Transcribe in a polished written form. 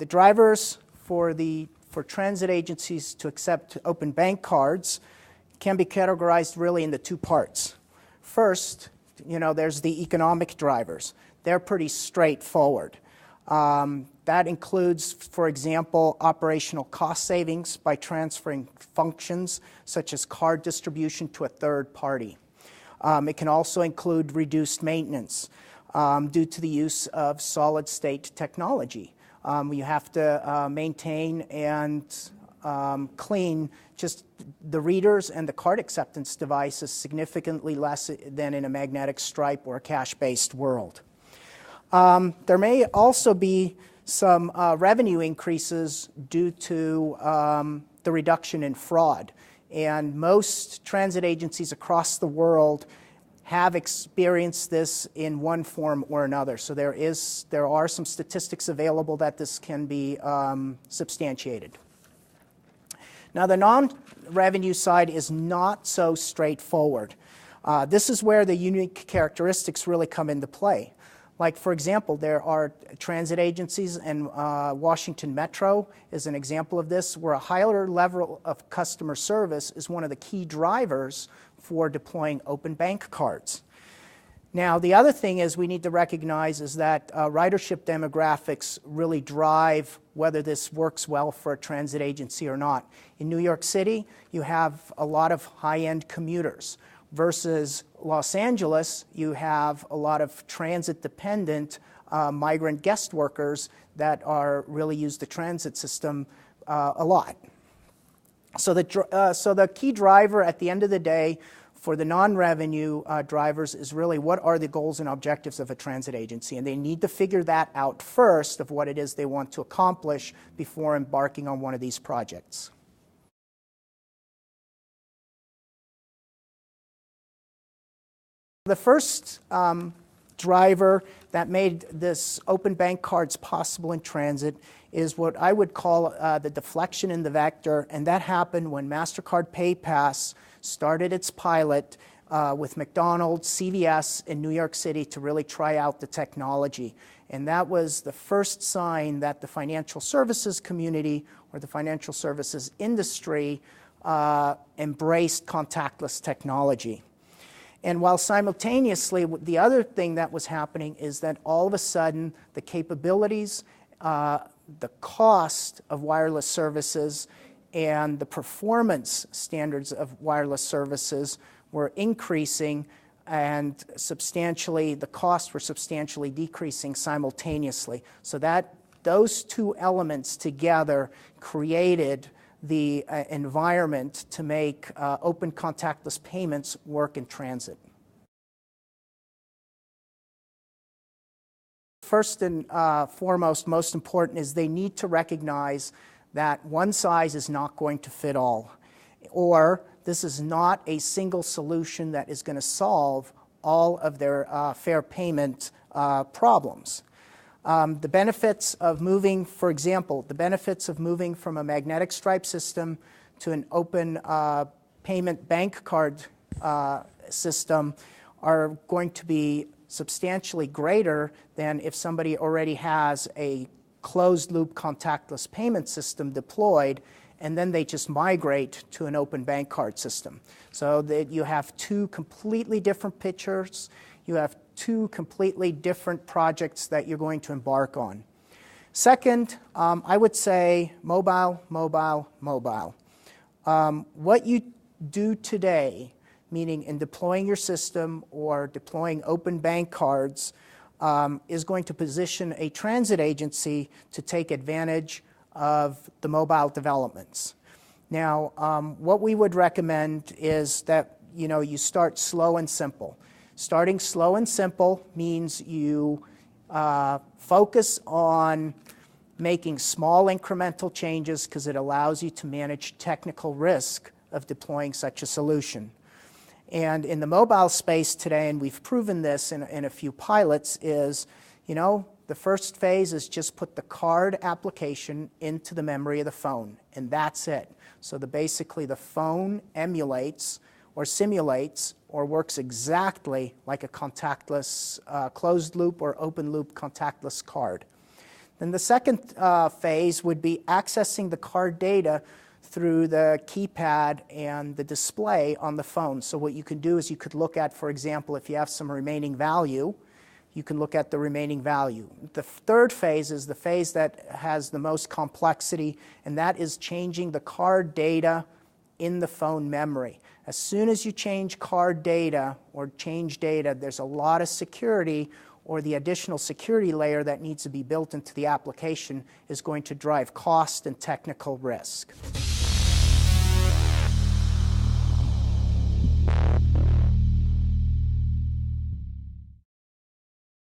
The drivers for transit agencies to accept open bank cards can be categorized really into two parts. First, there's the economic drivers. They're pretty straightforward. That includes, for example, operational cost savings by transferring functions such as card distribution to a third party. It can also include reduced maintenance due to the use of solid-state technology. You have to maintain and clean just the readers and the card acceptance devices significantly less than in a magnetic stripe or a cash-based world. There may also be some revenue increases due to the reduction in fraud. And most transit agencies across the world have experienced this in one form or another. So there are some statistics available that this can be substantiated. Now, the non-revenue side is not so straightforward. This is where the unique characteristics really come into play. Like, for example, there are transit agencies, and Washington Metro is an example of this, where a higher level of customer service is one of the key drivers for deploying open bank cards. Now, the other thing is we need to recognize is that ridership demographics really drive whether this works well for a transit agency or not. In New York City, you have a lot of high-end commuters, versus Los Angeles, you have a lot of transit-dependent migrant guest workers that really use the transit system a lot. So the key driver at the end of the day for the non-revenue drivers is really what are the goals and objectives of a transit agency, and they need to figure that out first of what it is they want to accomplish before embarking on one of these projects. The first driver that made this open bank cards possible in transit is what I would call the deflection in the vector, and that happened when MasterCard PayPass started its pilot with McDonald's, CVS in New York City to really try out the technology. And that was the first sign that the financial services community or the financial services industry embraced contactless technology. And while simultaneously, the other thing that was happening is that all of a sudden the capabilities, the cost of wireless services, and the performance standards of wireless services were increasing, and the costs were substantially decreasing simultaneously. So those two elements together created the environment to make open contactless payments work in transit. First and foremost, most important, is they need to recognize that one size is not going to fit all, or this is not a single solution that is going to solve all of their fare payment problems. The benefits of moving, for example, the benefits of moving from a magnetic stripe system to an open payment bank card system are going to be substantially greater than if somebody already has a closed-loop contactless payment system deployed, and then they just migrate to an open bank card system. So that you have two completely different pictures. You have two completely different projects that you're going to embark on. Second, I would say mobile, mobile, mobile. What you do today, meaning in deploying your system or deploying open bank cards, is going to position a transit agency to take advantage of the mobile developments. Now, what we would recommend is that you start slow and simple. Starting slow and simple means you focus on making small incremental changes because it allows you to manage technical risk of deploying such a solution. And in the mobile space today, and we've proven this in a few pilots, is, the first phase is just put the card application into the memory of the phone, and that's it. So basically the phone emulates or simulates or works exactly like a contactless closed loop or open loop contactless card. Then the second phase would be accessing the card data through the keypad and the display on the phone. So what you can do is you could look at, for example, if you have some remaining value, you can look at the remaining value. The third phase is the phase that has the most complexity, and that is changing the card data in the phone memory. As soon as you change card data or change data, there's a lot of security, or the additional security layer that needs to be built into the application is going to drive cost and technical risk.